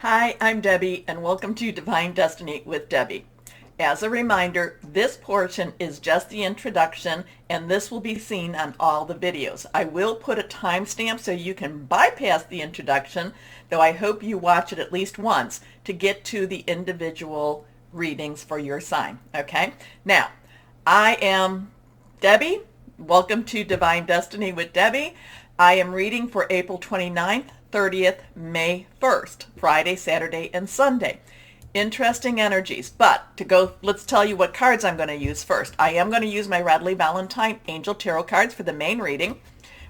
Hi, I'm Debbie, and welcome to Divine Destiny with Debbie. As a reminder, this portion is just the introduction, and this will be seen on all the videos. I will put a timestamp so you can bypass the introduction, though I hope you watch it at least once to get to the individual readings for your sign. Okay? Now, I am Debbie. Welcome to Divine Destiny with Debbie. I am reading for April 29th, 30th, May 1st, Friday, Saturday, and Sunday. Interesting energies, but let's tell you what cards I'm going to use first. I am going to use my Radley Valentine Angel Tarot cards for the main reading.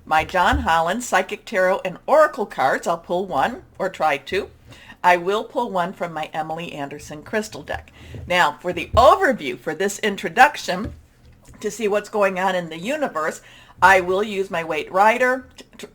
My John Holland Psychic Tarot and Oracle cards, I'll pull one, or try to. I will pull one from my Emily Anderson Crystal deck. Now, for the overview for this introduction, to see what's going on in the universe, I will use my Waite Rider,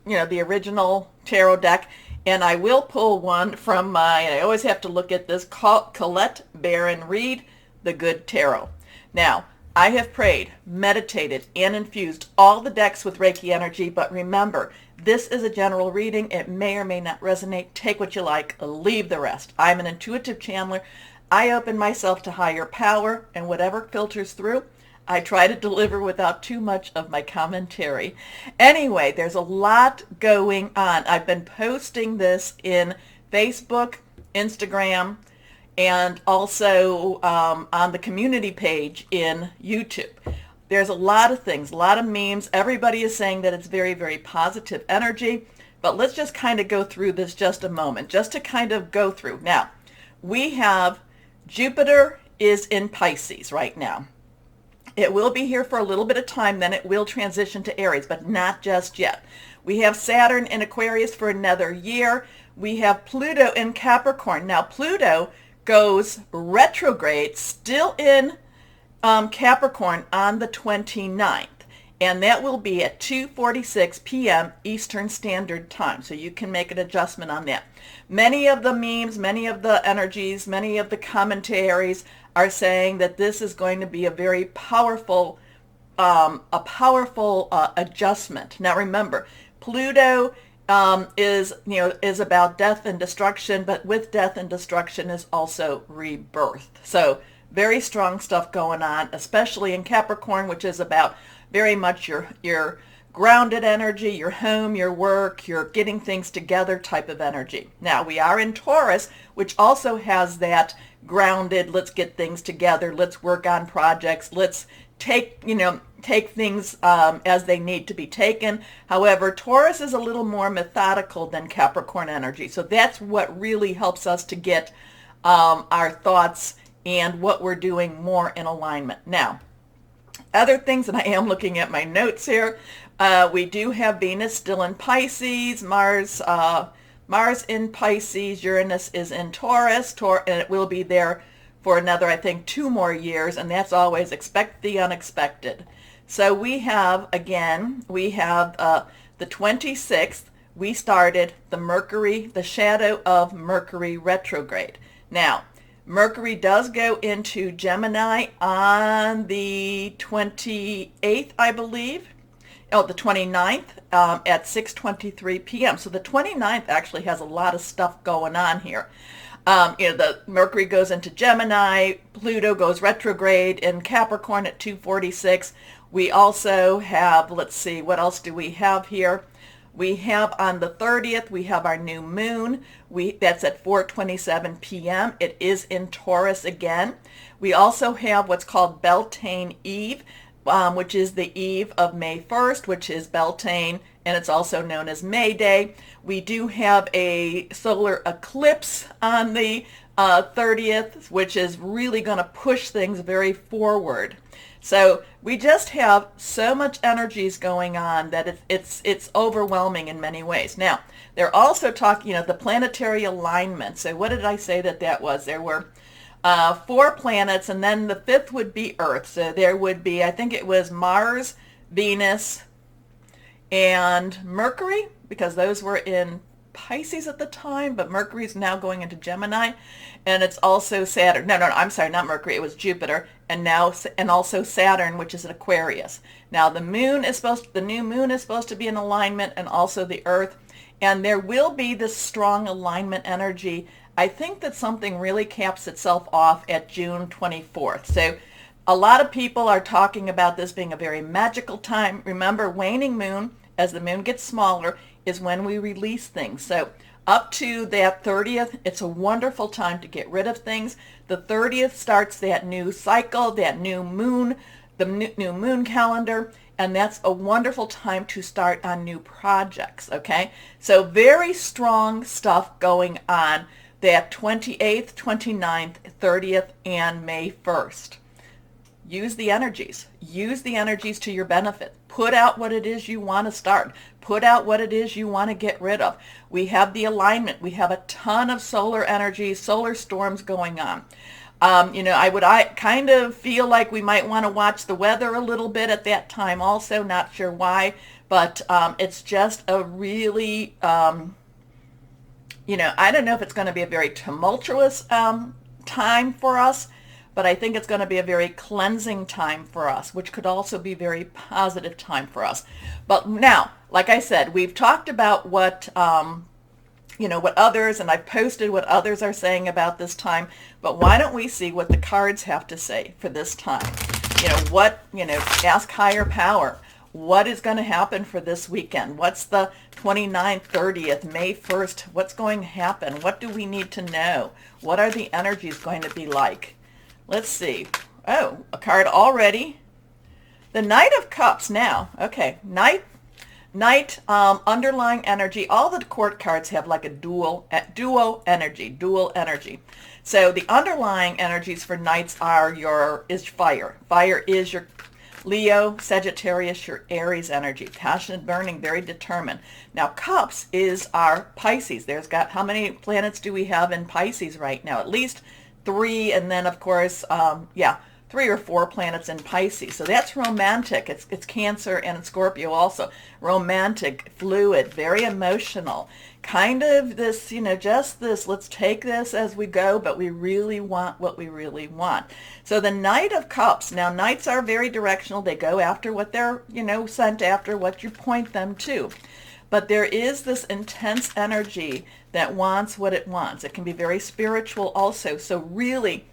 the original tarot deck, and I will pull one from I always have to look at this, Colette Baron Reed, The Good Tarot. Now, I have prayed, meditated, and infused all the decks with Reiki energy, but remember, this is a general reading. It may or may not resonate. Take what you like, leave the rest. I'm an intuitive channeler. I open myself to higher power, and whatever filters through, I try to deliver without too much of my commentary. Anyway, there's a lot going on. I've been posting this in Facebook, Instagram, and also on the community page in YouTube. There's a lot of things, a lot of memes. Everybody is saying that it's very, very positive energy. But let's just kind of go through this just a moment, just to kind of go through. Now, we have Jupiter is in Pisces right now. It will be here for a little bit of time, then it will transition to Aries, but not just yet. We have Saturn in Aquarius for another year. We have Pluto in Capricorn. Now, Pluto goes retrograde, still in Capricorn on the 29th, and that will be at 2:46 p.m. Eastern Standard Time, so you can make an adjustment on that. Many of the memes, many of the energies, many of the commentaries are saying that this is going to be a very powerful, adjustment. Now remember, Pluto is about death and destruction, but with death and destruction is also rebirth. So very strong stuff going on, especially in Capricorn, which is about very much your grounded energy, your home, your work, your getting things together type of energy. Now we are in Taurus, which also has that grounded, let's get things together, let's work on projects, let's take things as they need to be taken. However, Taurus is a little more methodical than Capricorn energy. So that's what really helps us to get our thoughts and what we're doing more in alignment. Now, other things, and I am looking at my notes here, we do have Venus still in Pisces, Mars in Pisces, Uranus is in Taurus, and it will be there for another, I think, 2 more years, and that's always expect the unexpected. So we have the 26th, we started the shadow of Mercury retrograde. Now, Mercury does go into Gemini on the 28th, I believe. The 29th at 6:23 p.m. So the 29th actually has a lot of stuff going on here. The Mercury goes into Gemini, Pluto goes retrograde in Capricorn at 2:46. We also have, let's see, what else do we have here? We have on the 30th, we have our new moon. That's at 4:27 p.m. It is in Taurus again. We also have what's called Beltane Eve, which is the eve of May 1st, which is Beltane, and it's also known as May Day. We do have a solar eclipse on the 30th, which is really going to push things very forward. So we just have so much energies going on that it's overwhelming in many ways. Now, they're also talking, the planetary alignment. So what did I say that was? There were 4 planets, and then the 5th would be Earth. So there would be, I think it was Mars, Venus, and Mercury, because those were in Pisces at the time, but Mercury's now going into Gemini, and it's also Saturn. No, I'm sorry, not Mercury. It was Jupiter, and also Saturn, which is in Aquarius. Now the new moon is supposed to be in alignment, and also the Earth. And there will be this strong alignment energy. I think that something really caps itself off at June 24th. So a lot of people are talking about this being a very magical time. Remember, waning moon, as the moon gets smaller, is when we release things. So up to that 30th, it's a wonderful time to get rid of things. The 30th starts that new cycle, that new moon, the new moon calendar, and that's a wonderful time to start on new projects, okay? So very strong stuff going on that 28th, 29th, 30th, and May 1st. Use the energies. Use the energies to your benefit. Put out what it is you want to start. Put out what it is you want to get rid of. We have the alignment. We have a ton of solar energy, solar storms going on. I kind of feel like we might want to watch the weather a little bit at that time also. Not sure why, but it's just a really, I don't know if it's going to be a very tumultuous time for us, but I think it's going to be a very cleansing time for us, which could also be a very positive time for us. But now, like I said, we've talked about what others, and I've posted what others are saying about this time, but why don't we see what the cards have to say for this time? Ask higher power. What is going to happen for this weekend? What's the 29th, 30th, May 1st? What's going to happen? What do we need to know? What are the energies going to be like? Let's see. Oh, a card already. The Knight of Cups now. Okay, Knight, underlying energy. All the court cards have like a dual energy. So the underlying energies for Knights is fire. Fire is your Leo, Sagittarius, your Aries energy. Passionate, burning, very determined. Now Cups is our Pisces. How many planets do we have in Pisces right now? At least 3, and then of course, 3 or 4 planets in Pisces. So that's romantic. It's Cancer and Scorpio also. Romantic, fluid, very emotional. Kind of this, just this, let's take this as we go, but we really want what we really want. So the Knight of Cups. Now, Knights are very directional. They go after what they're, sent after, what you point them to. But there is this intense energy that wants what it wants. It can be very spiritual also. So really,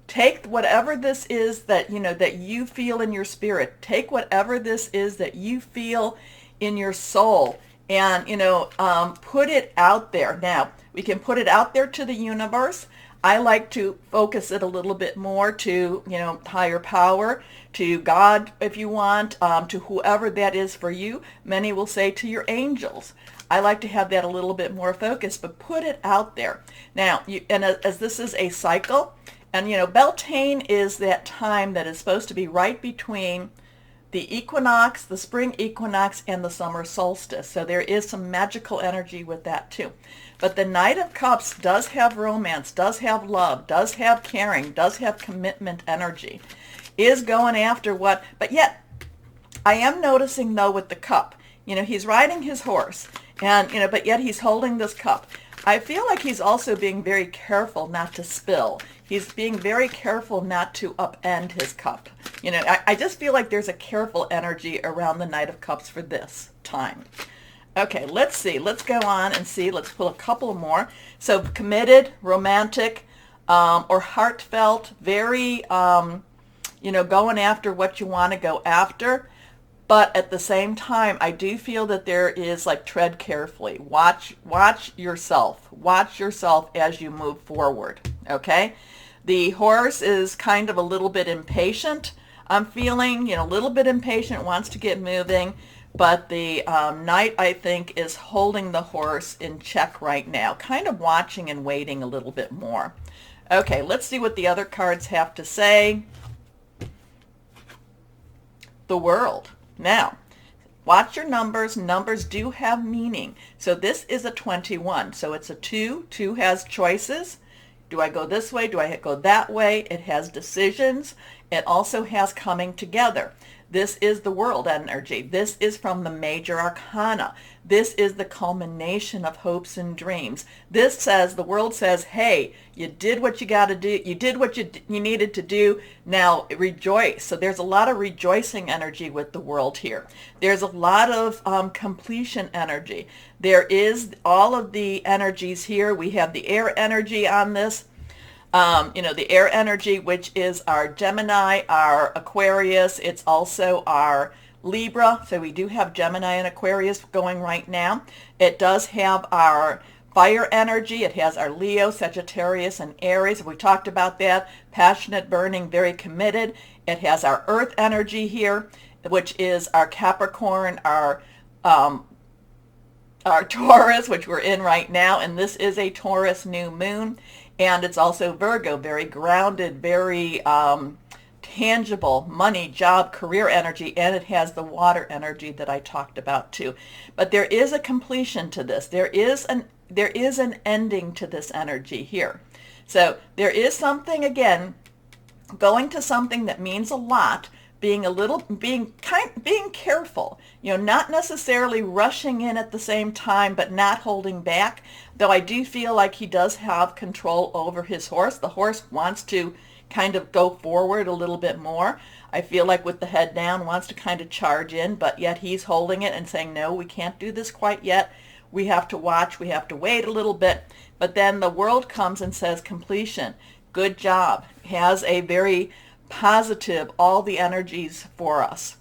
take whatever this is that you feel in your spirit. Take whatever this is that you feel in your soul, and put it out there. Now we can put it out there to the universe. I like to focus it a little bit more to higher power, to God if you want, to whoever that is for you. Many will say to your angels. I like to have that a little bit more focused, but put it out there. Now, as this is a cycle. And, Beltane is that time that is supposed to be right between the equinox, the spring equinox, and the summer solstice. So there is some magical energy with that too. But the Knight of Cups does have romance, does have love, does have caring, does have commitment energy, is going after what, but yet I am noticing though with the cup, he's riding his horse and, but yet he's holding this cup. I feel like he's also being very careful not to spill. He's being very careful not to upend his cup. I just feel like there's a careful energy around the Knight of Cups for this time. Okay, let's see. Let's go on and see. Let's pull a couple more. So committed, romantic, or heartfelt, very, going after what you want to go after. But at the same time, I do feel that there is like tread carefully. Watch yourself. Watch yourself as you move forward. Okay? The horse is kind of a little bit impatient. I'm feeling, a little bit impatient, wants to get moving. But the Knight, I think, is holding the horse in check right now. Kind of watching and waiting a little bit more. Okay, let's see what the other cards have to say. The World. Now, watch your numbers. Numbers do have meaning. So this is a 21. So it's a 2. 2 has choices. Do I go this way? Do I go that way? It has decisions. It also has coming together. This is the world energy. This is from the major arcana. This is the culmination of hopes and dreams. This says, the world says, hey, you did what you got to do. You did what you needed to do. Now rejoice. So there's a lot of rejoicing energy with the world here. There's a lot of completion energy. There is all of the energies here. We have the air energy on this. The air energy, which is our Gemini, our Aquarius. It's also our Libra. So we do have Gemini and Aquarius going right now. It does have our fire energy. It has our Leo, Sagittarius, and Aries. We talked about that. Passionate, burning, very committed. It has our earth energy here, which is our Capricorn, our Taurus, which we're in right now. And this is a Taurus new moon. And it's also Virgo, very grounded, very tangible, money, job, career energy, and it has the water energy that I talked about too. But there is a completion to this. There is an ending to this energy here. So there is something, again, going to something that means a lot, being careful, not necessarily rushing in at the same time, but not holding back. Though I do feel like he does have control over his horse. The horse wants to kind of go forward a little bit more. I feel like with the head down, wants to kind of charge in, but yet he's holding it and saying, no, we can't do this quite yet. We have to watch. We have to wait a little bit. But then the world comes and says completion. Good job. Has a very positive, all the energies for us.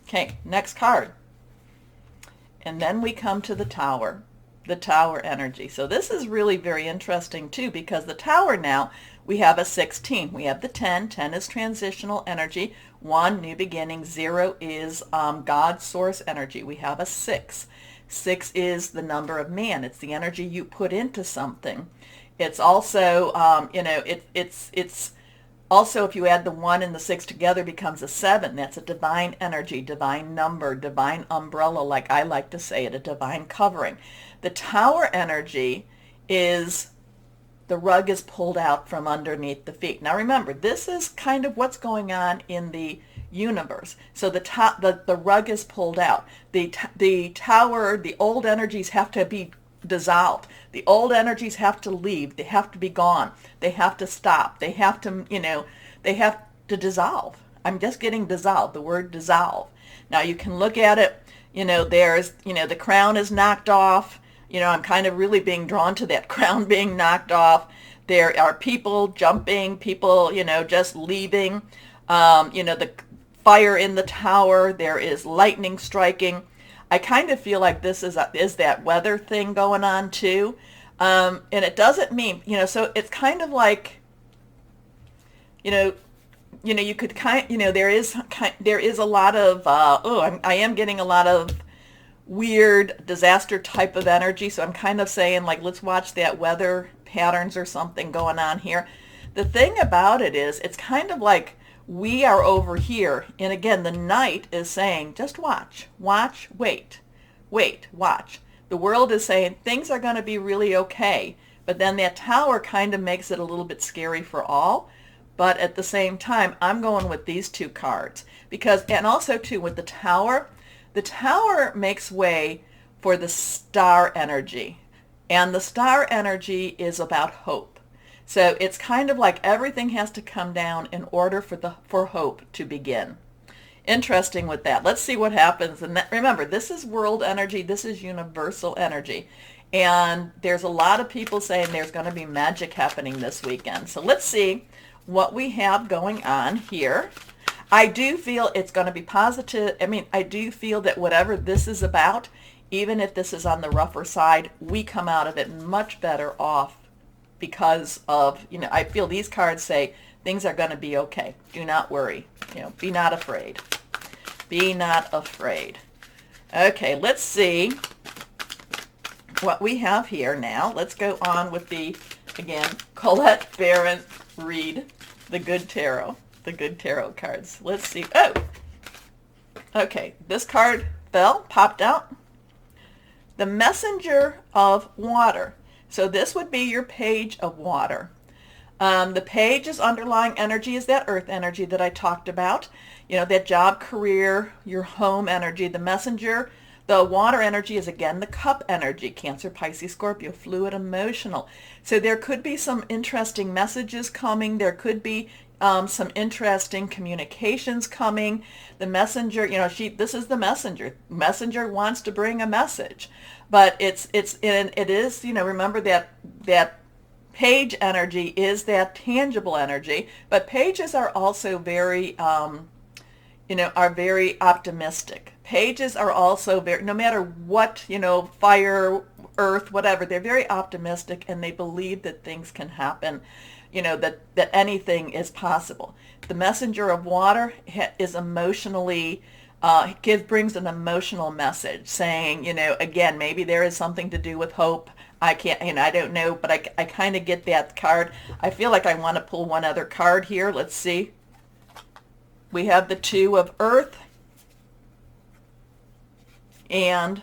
Okay, next card. And then we come to the Tower energy. So this is really very interesting too, because the Tower now, we have a 16. We have the 10. 10 is transitional energy. 1, new beginning. 0 is God's source energy. We have a 6. 6 is the number of man. It's the energy you put into something. It's also, it's also, if you add the 1 and the 6 together, becomes a 7. That's a divine energy, divine number, divine umbrella, like I like to say it, a divine covering. The Tower energy is the rug is pulled out from underneath the feet. Now remember, this is kind of what's going on in the universe. So the rug is pulled out. The Tower, the old energies have to be dissolved. The old energies have to leave. They have to be gone. They have to stop. They have to, they have to dissolve. I'm just getting dissolved, the word dissolve. Now you can look at it, there's, the crown is knocked off. I'm kind of really being drawn to that crown being knocked off. There are people jumping, people, just leaving. The fire in the tower. There is lightning striking. I kind of feel like this is that weather thing going on too. And it doesn't mean, so it's kind of like, you could there is a lot of, I am getting a lot of weird disaster type of energy. So I'm kind of saying, like, let's watch that weather patterns or something going on here. The thing about it is, it's kind of like we are over here. And again, the Knight is saying, just watch, wait, watch. The world is saying things are going to be really okay. But then that Tower kind of makes it a little bit scary for all. But at the same time, I'm going with these two cards. And also too, with the Tower makes way for the star energy. And the star energy is about hope. So it's kind of like everything has to come down in order for hope to begin. Interesting with that. Let's see what happens. And remember, this is world energy. This is universal energy. And there's a lot of people saying there's going to be magic happening this weekend. So let's see what we have going on here. I do feel it's going to be positive. I do feel that whatever this is about, even if this is on the rougher side, we come out of it much better off because of, I feel these cards say things are going to be okay. Do not worry. Be not afraid. Be not afraid. Okay, let's see what we have here now. Let's go on with again, Colette Baron Reed, the Good Tarot cards. Let's see. Oh, okay. This card popped out. The Messenger of Water. So this would be your Page of Water. The Page's underlying energy is that earth energy that I talked about. that job, career, your home energy. The messenger, the water energy is again the cup energy, Cancer, Pisces, Scorpio, fluid, emotional. So there could be some interesting messages coming. There could be some interesting communications coming. The messenger, this is the messenger. Messenger wants to bring a message, but it is, remember that page energy is that tangible energy, but pages are also very, are very optimistic. Pages are also very, no matter what, fire, earth, whatever, they're very optimistic and they believe that things can happen, that anything is possible. The messenger of water is emotionally, brings an emotional message saying, again, maybe there is something to do with hope. I can't, I don't know, but I kind of get that card. I feel like I want to pull one other card here. Let's see. We have the Two of Earth, and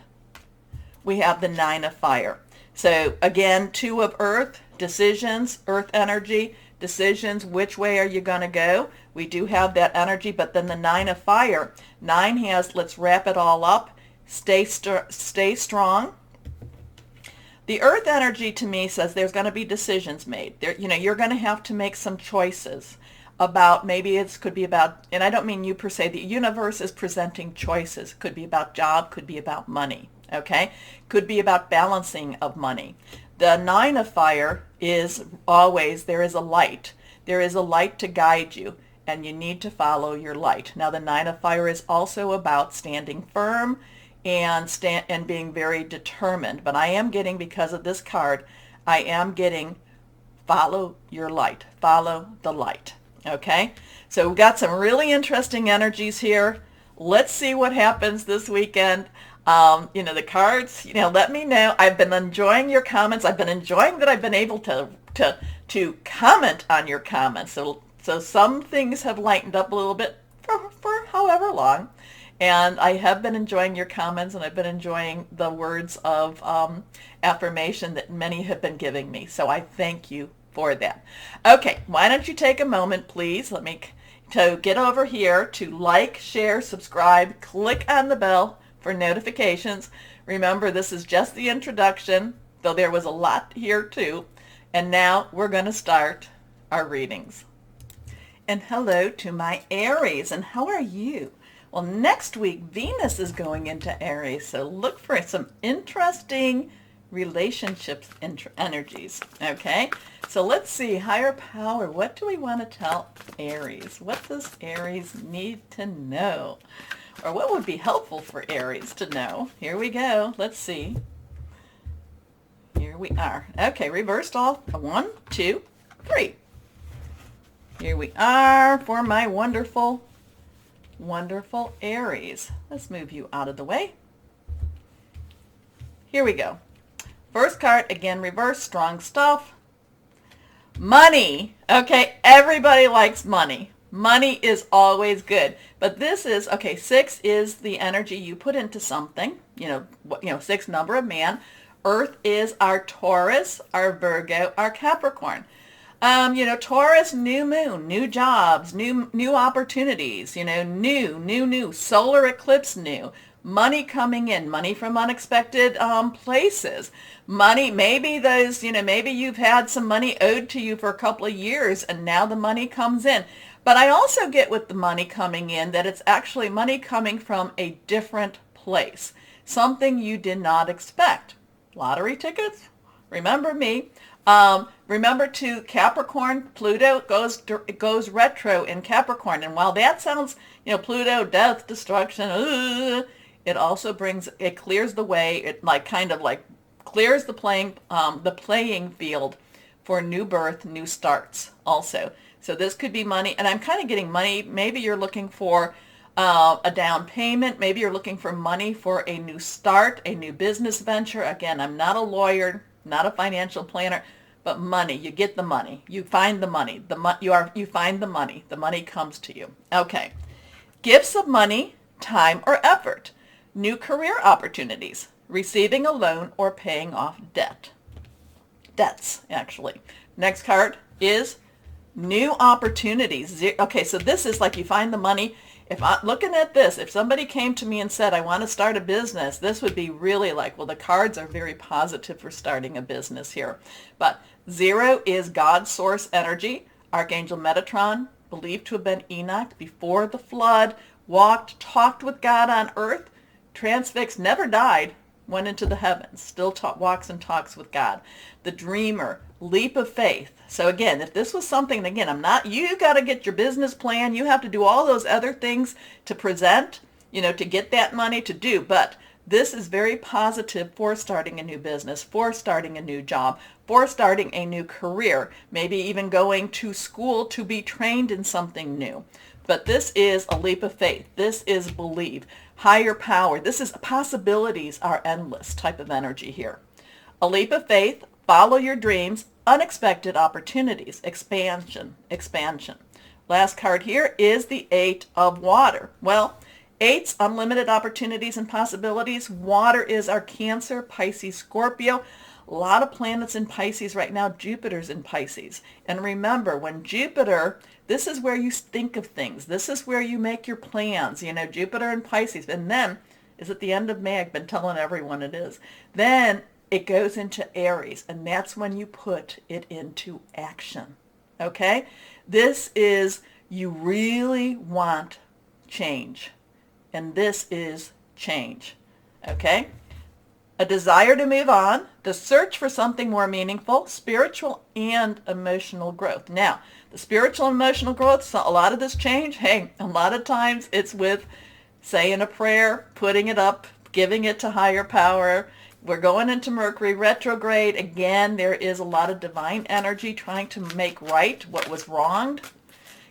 we have the Nine of Fire. So again, Two of Earth, decisions, earth energy, decisions, which way are you going to go? We do have that energy, but then the Nine of Fire. Nine has, let's wrap it all up, stay strong. The earth energy to me says there's going to be decisions made. You're going to have to make some choices about, maybe it could be about, and I don't mean you per se, the universe is presenting choices. Could be about job, could be about money, okay? Could be about balancing of money. The Nine of Fire is always, there is a light. There is a light to guide you, and you need to follow your light. Now the Nine of Fire is also about standing firm and being very determined. But I am getting, because of this card, I am getting follow your light. Follow the light. Okay? So we've got some really interesting energies here. Let's see what happens this weekend. The cards, let me know. I've been enjoying your comments. I've been enjoying that I've been able to comment on your comments. So some things have lightened up a little bit for however long. And I have been enjoying your comments, and I've been enjoying the words of affirmation that many have been giving me. So I thank you for that. Okay, why don't you take a moment, please, to get over here to like, share, subscribe, click on the bell for notifications. Remember, this is just the introduction, though there was a lot here too. And now we're going to start our readings. And hello to my Aries, and how are you? Well, next week, Venus is going into Aries, so look for some interesting relationships energies, okay? So let's see, higher power, what do we want to tell Aries? What does Aries need to know? Or what would be helpful for Aries to know? Here we go. Let's see. Here we are. Okay, reversed all. 1, 2, 3. Here we are for my wonderful Aries. Let's move you out of the way. Here we go. First card, again, reverse, strong stuff. Money. Okay, everybody likes money. Money is always good. But this is, okay, 6 is the energy you put into something. 6, number of man. Earth is our Taurus, our Virgo, our Capricorn. Taurus, new moon, new jobs, new opportunities, new, solar eclipse, new, money coming in, money from unexpected places, money, maybe those, maybe you've had some money owed to you for a couple of years and now the money comes in. But I also get with the money coming in that it's actually money coming from a different place, something you did not expect. Lottery tickets? Remember me. Remember to Capricorn, Pluto goes retro in Capricorn. And while that sounds, Pluto, death, destruction, it also it clears the way, it clears the playing field for new birth, new starts also. So this could be money, and I'm kind of getting money. Maybe you're looking for a down payment. Maybe you're looking for money for a new start, a new business venture. Again, I'm not a lawyer, not a financial planner, but money. You get the money. You find the money. You find the money. The money comes to you. Okay. Gifts of money, time, or effort. New career opportunities. Receiving a loan or paying off debts, actually. Next card is new opportunities. Okay, so this is like you find the money if I'm looking at this, if somebody came to me and said, I want to start a business, this would be really like, well, the cards are very positive for starting a business here. But 0 is God's source energy. Archangel Metatron, believed to have been Enoch before the flood, walked, talked with God on earth, transfixed, never died, went into the heavens, still walks and talks with God. The dreamer, leap of faith. So again, if this was something, again, you got to get your business plan. You have to do all those other things to present, to get that money to do. But this is very positive for starting a new business, for starting a new job, for starting a new career, maybe even going to school to be trained in something new. But this is a leap of faith. This is believe. Higher power. This is possibilities are endless type of energy here. A leap of faith, follow your dreams, unexpected opportunities, expansion. Last card here is the 8 of water. Well, 8's unlimited opportunities and possibilities. Water is our Cancer, Pisces, Scorpio. A lot of planets in Pisces right now. Jupiter's in Pisces. And remember, when Jupiter, this is where you think of things. This is where you make your plans. Jupiter and Pisces. And then, is at the end of May, I've been telling everyone it is. Then it goes into Aries. And that's when you put it into action. Okay? This is, you really want change. And this is change. Okay? A desire to move on, the search for something more meaningful, spiritual and emotional growth. Now, the spiritual and emotional growth, so a lot of this change, a lot of times it's with saying a prayer, putting it up, giving it to higher power. We're going into Mercury retrograde. Again, there is a lot of divine energy trying to make right what was wronged.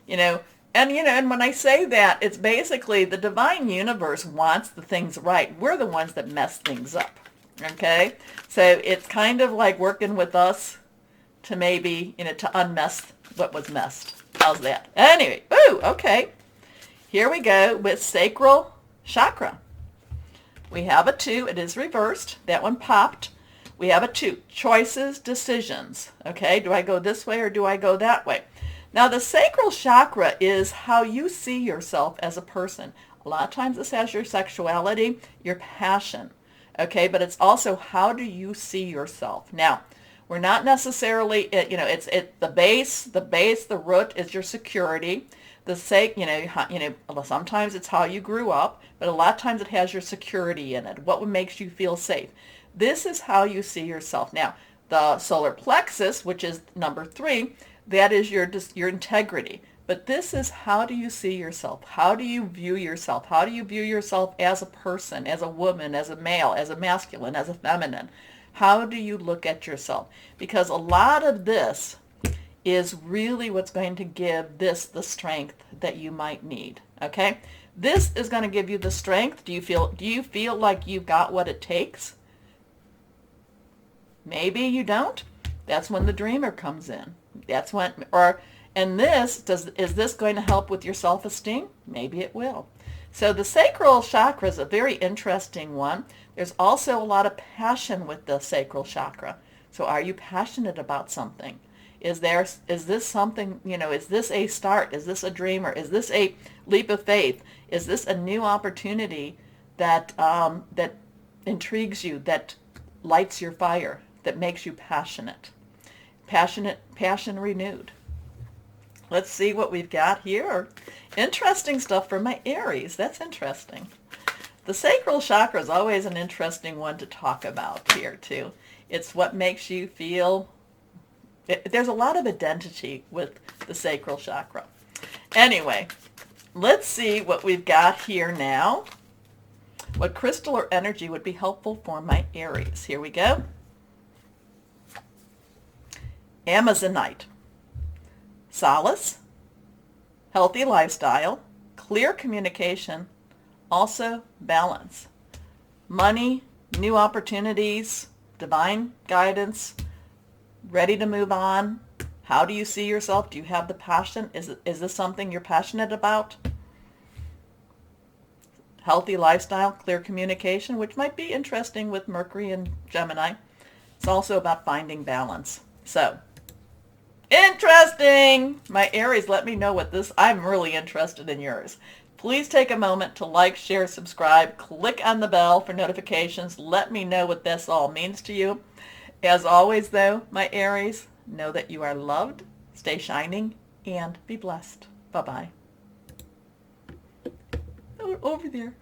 And when I say that, it's basically the divine universe wants the things right. We're the ones that mess things up. Okay? So it's kind of like working with us to maybe, to unmess what was messed. How's that? Anyway, okay. Here we go with sacral chakra. We have a 2. It is reversed. That one popped. We have a 2. Choices, decisions. Okay? Do I go this way or do I go that way? Now, the sacral chakra is how you see yourself as a person. A lot of times this has your sexuality, your passion, okay? But it's also how do you see yourself. Now, we're not necessarily, it's the base, the root is your security. Sometimes it's how you grew up, but a lot of times it has your security in it. What makes you feel safe? This is how you see yourself. Now, the solar plexus, which is number 3, that is your integrity. But this is how do you see yourself? How do you view yourself? How do you view yourself as a person, as a woman, as a male, as a masculine, as a feminine? How do you look at yourself? Because a lot of this is really what's going to give this the strength that you might need. Okay? This is going to give you the strength. Do you feel like you've got what it takes? Maybe you don't. That's when the dreamer comes in. That's when, is this going to help with your self-esteem? Maybe it will. So the sacral chakra is a very interesting one. There's also a lot of passion with the sacral chakra. So are you passionate about something? Is this something, is this a start? Is this a dreamer? Is this a leap of faith? Is this a new opportunity that intrigues you, that lights your fire, that makes you passionate? Passion renewed. Let's see what we've got here. Interesting stuff for my Aries. That's interesting. The sacral chakra is always an interesting one to talk about here too. It's what makes you feel. There's a lot of identity with the sacral chakra. Anyway, let's see what we've got here now. What crystal or energy would be helpful for my Aries? Here we go. Amazonite. Solace, healthy lifestyle, clear communication, also balance. Money, new opportunities, divine guidance, ready to move on. How do you see yourself? Do you have the passion? Is this something you're passionate about? Healthy lifestyle, clear communication, which might be interesting with Mercury and Gemini. It's also about finding balance. So, interesting. My Aries, let me know what this, I'm really interested in yours. Please take a moment to like, share, subscribe, click on the bell for notifications. Let me know what this all means to you. As always, though, my Aries, know that you are loved, stay shining, and be blessed. Bye-bye. Over there.